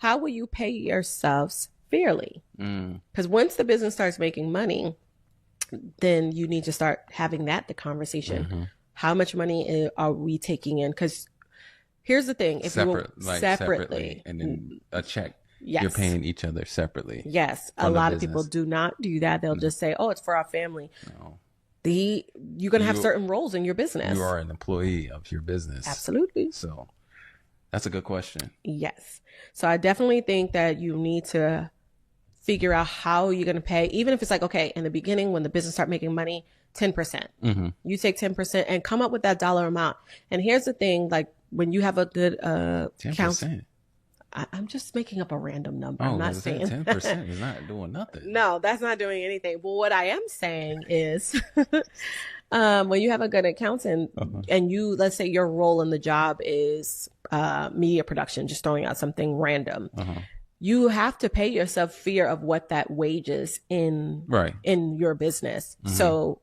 how will you pay yourselves fairly? Because once the business starts making money, then you need to start having the conversation. How much money are we taking in? Because here's the thing. If separately, and then a check. Yes. You're paying each other separately. Yes. A lot of people do not do that. They'll just say, oh, it's for our family. No. You're going to have certain roles in your business. You are an employee of your business. Absolutely. So that's a good question. Yes. So I definitely think that you need to figure out how you're going to pay, even if it's like, okay, in the beginning, when the business start making money, 10%. You take 10% and come up with that dollar amount. And here's the thing, like when you have a good 10%. I'm just making up a random number. I'm not saying 10% is not doing nothing. No, that's not doing anything. But what I am saying is when you have a good accountant and you, let's say your role in the job is media production, just throwing out something random. You have to pay yourself fear of what that wages in your business. So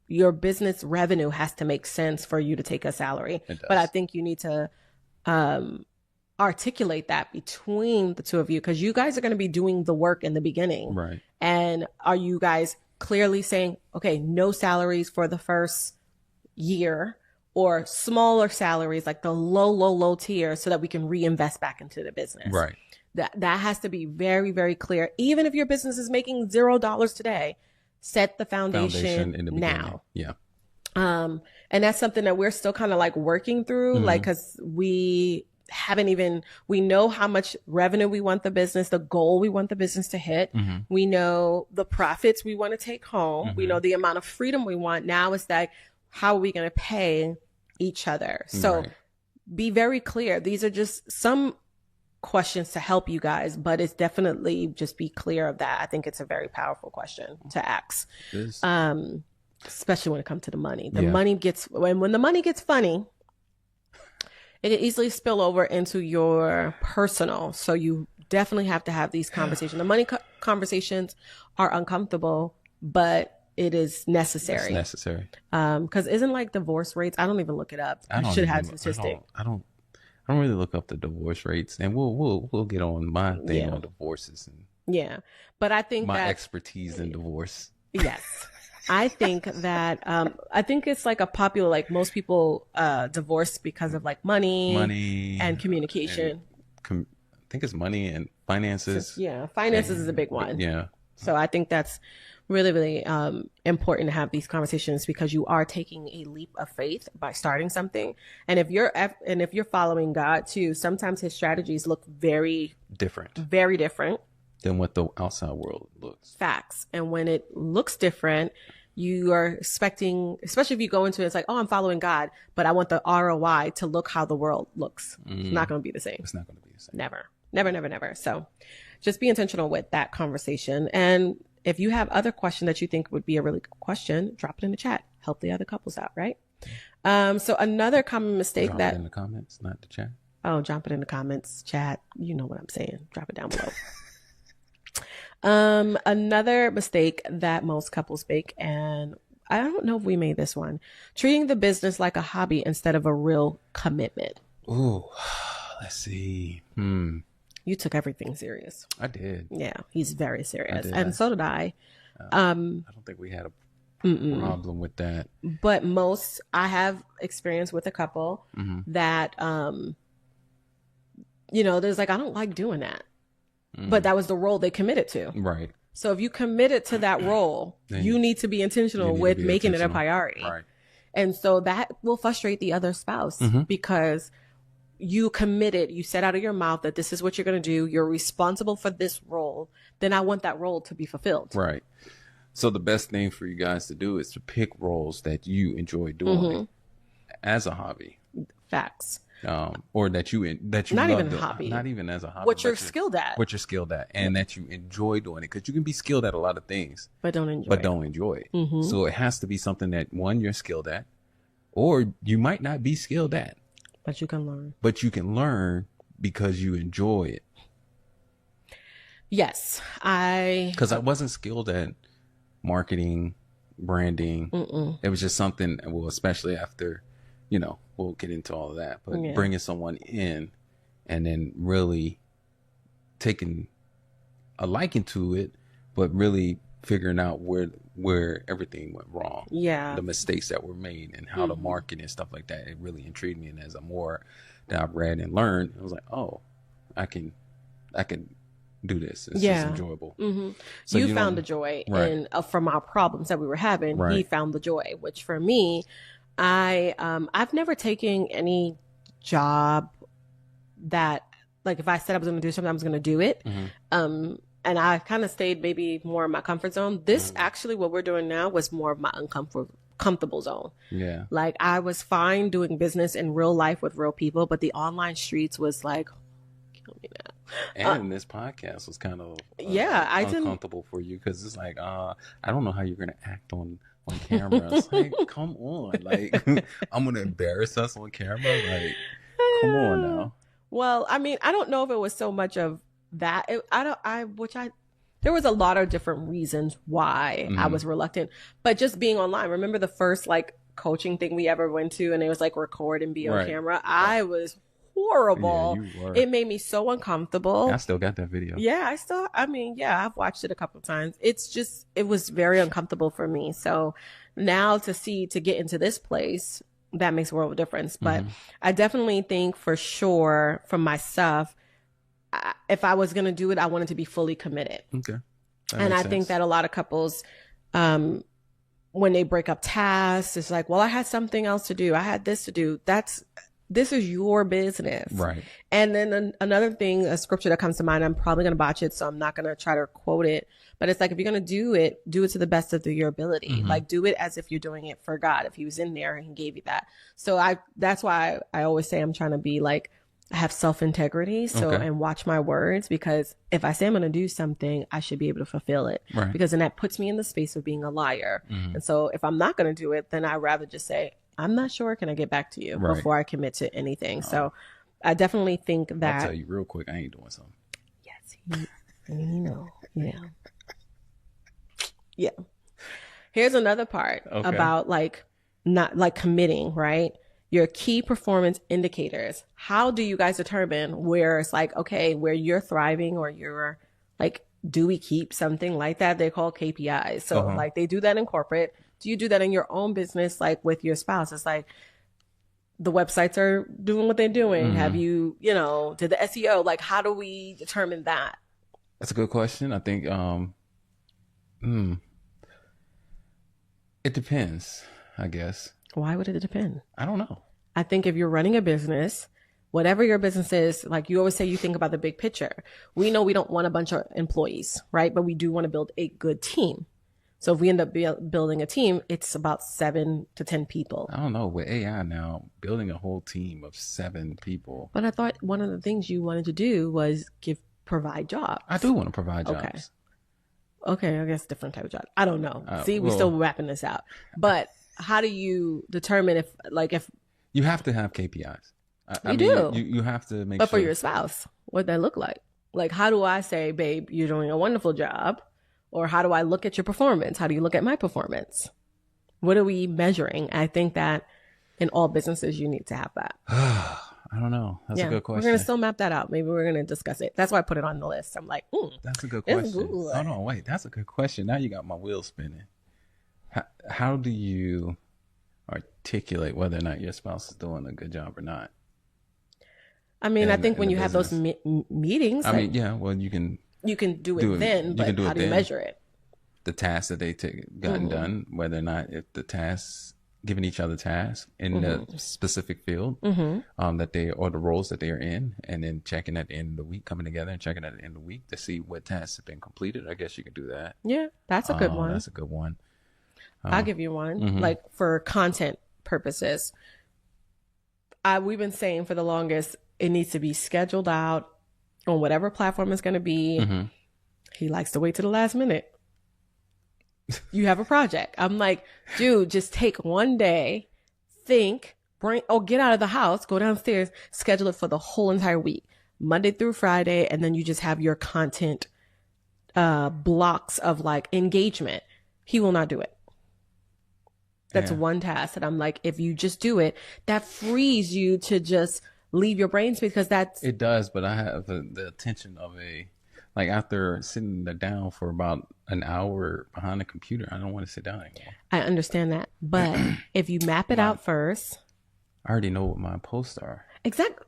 your business revenue has to make sense for you to take a salary. But I think you need to articulate that between the two of you, because you guys are going to be doing the work in the beginning. Right. And are you guys clearly saying, okay, no salaries for the first year, or smaller salaries, like the low tier, so that we can reinvest back into the business? Right. That has to be very, very clear. Even if your business is making $0 today, set the foundation in the now. Yeah. And that's something that we're still kind of like working through, like, because we know how much revenue we want the business, the goal we want the business to hit. We know the profits we want to take home. We know the amount of freedom we want. Now it's like, how are we going to pay each other? So be very clear. These are just some questions to help you guys, but it's definitely just be clear of that. I think it's a very powerful question to ask, especially when it comes to the money. Money gets, when the money gets funny, it can easily spill over into your personal. So you definitely have to have these conversations. The money conversations are uncomfortable, but it is necessary. It's necessary. Because isn't like divorce rates? I don't even look it up. I should have a statistic. I don't really look up the divorce rates, and we'll get on my thing on divorces and but I think my expertise in divorce. Yes. I think that I think it's like a popular, like most people divorce because of like money and communication. I think it's money and finances. Finances is a big one. Yeah. So I think that's really, really important to have these conversations, because you are taking a leap of faith by starting something. And if you're following God too, sometimes his strategies look very different than what the outside world looks. Facts. And when it looks different, you are expecting, especially if you go into it, it's like, oh, I'm following God, but I want the ROI to look how the world looks. It's not going to be the same. It's not going to be the same. Never. So just be intentional with that conversation. And if you have other question that you think would be a really good question, drop it in the chat. Help the other couples out, right? So another common mistake drop it in the comments, not the chat. Oh, drop it in the comments, chat. You know what I'm saying. Drop it down below. Another mistake that most couples make, and I don't know if we made this one, treating the business like a hobby instead of a real commitment. Ooh, let's see. You took everything serious. I did. Yeah, he's very serious. And so did I. I don't think we had a problem with that. But I have experience with a couple that, there's like, I don't like doing that. But that was the role they committed to. Right. So if you committed to that role, you need to be intentional with making it a priority. Right. And so that will frustrate the other spouse because you committed, you said out of your mouth that this is what you're going to do. You're responsible for this role. Then I want that role to be fulfilled. Right. So the best thing for you guys to do is to pick roles that you enjoy doing as a hobby. Facts. Or that you not even a hobby, not even as a hobby, what you're skilled at, and that you enjoy doing it, because you can be skilled at a lot of things, but don't enjoy it. So it has to be something that, one, you're skilled at, or you might not be skilled at, but you can learn because you enjoy it. Yes, because I wasn't skilled at marketing, branding. It was just something, well, especially after, we'll get into all of that, but bringing someone in and then really taking a liking to it, but really figuring out where everything went wrong. Yeah. The mistakes that were made and how to market and stuff like that. It really intrigued me. And as more that I've read and learned, I was like, oh, I can do this. It's just enjoyable. So you found the joy in from our problems that we were having. He found the joy, which for me, I've never taken any job that, like, if I said I was going to do something, I was going to do it. And I kind of stayed maybe more in my comfort zone. This actually, what we're doing now, was more of my comfortable zone. Yeah. Like, I was fine doing business in real life with real people, but the online streets was like, kill me now. And this podcast was kind of uncomfortable for you, because it's like, I don't know how you're going to act on camera. It's like, come on. Like, I'm going to embarrass us on camera? Like, come on now. Well, I mean, I don't know if it was so much of that. There was a lot of different reasons why I was reluctant, but just being online. Remember the first like coaching thing we ever went to, and it was like record and be on camera. I was horrible. Yeah, you were. It made me so uncomfortable. I still got that video. Yeah, I've watched it a couple of times. It was very uncomfortable for me. So now to get into this place, that makes a world of difference. But I definitely think for sure for myself, if I was going to do it, I wanted to be fully committed. Okay. And I think that a lot of couples, when they break up tasks, it's like, well, I had something else to do. I had this to do. This is your business. Right. And then another thing, a scripture that comes to mind, I'm probably going to botch it, so I'm not going to try to quote it. But it's like, if you're going to do it to the best of your ability. Like, do it as if you're doing it for God. If he was in there and he gave you that. So that's why I always say I'm trying to be like, I have self-integrity. So, and watch my words, because if I say I'm going to do something, I should be able to fulfill it. Right. Because then that puts me in the space of being a liar. And so if I'm not going to do it, then I'd rather just say, I'm not sure. Can I get back to you before I commit to anything? So I definitely think that. I'll tell you real quick, I ain't doing something. Yes. Yeah. Yeah. Here's another part about not like committing, right? Your key performance indicators. How do you guys determine where it's like, okay, where you're thriving, or you're like, do we keep something like that? They call KPIs. So like, they do that in corporate. Do you do that in your own business? Like with your spouse, it's like the websites are doing what they're doing. Have you, did the SEO, like, how do we determine that? That's a good question. I think, it depends, I guess. Why would it depend? I don't know. I think if you're running a business, whatever your business is, like you always say, you think about the big picture. We know we don't want a bunch of employees, right? But we do want to build a good team. So if we end up building a team, it's about 7 to 10 people. I don't know. With AI now, building a whole team of 7 people. But I thought one of the things you wanted to do was provide jobs. I do want to provide jobs. Okay. I guess different type of job. I don't know. We're still wrapping this out. But how do you determine if you have to have KPIs? You have to make sure. But for your spouse, what'd that look like? Like, how do I say, babe, you're doing a wonderful job? Or how do I look at your performance? How do you look at my performance? What are we measuring? I think that in all businesses, you need to have that. I don't know. That's a good question. We're going to still map that out. Maybe we're going to discuss it. That's why I put it on the list. I'm like, that's a good question. Oh, no, wait. That's a good question. Now you got my wheels spinning. How do you articulate whether or not your spouse is doing a good job or not? I mean, I think when you have those meetings. You can do it then, but how do you measure it? The tasks that they gotten done, whether or not if the tasks, giving each other tasks in the specific field that or the roles that they are in, and then checking at the end of the week, coming together and checking at the end of the week to see what tasks have been completed. I guess you could do that. Yeah, that's a good one. That's a good one. I'll give you one. Like for content purposes, we've been saying for the longest, it needs to be scheduled out on whatever platform it's going to be. He likes to wait to the last minute. You have a project. I'm like, dude, just take one day, think, get out of the house, go downstairs, schedule it for the whole entire week, Monday through Friday. And then you just have your content blocks of like engagement. He will not do it. That's one task that I'm like, if you just do it, that frees you to just leave your brain space, because it does. But I have the attention of a Like after sitting down for about an hour behind the computer, I don't want to sit down anymore. I understand that. But if you map it out first. I already know what my posts are. Exactly.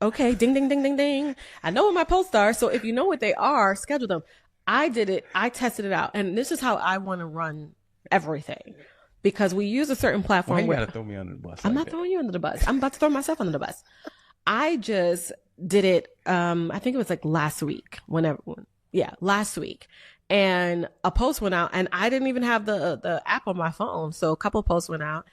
Okay. Ding, ding, ding, ding, ding. I know what my posts are. So if you know what they are, schedule them. I did it. I tested it out. And this is how I want to run everything. Because we use a certain platform. Why you gotta throw me under the bus? I'm not throwing you under the bus. I'm about to throw myself under the bus. I just did it. I think it was like last week. Last week. And a post went out, and I didn't even have the app on my phone. So a couple of posts went out,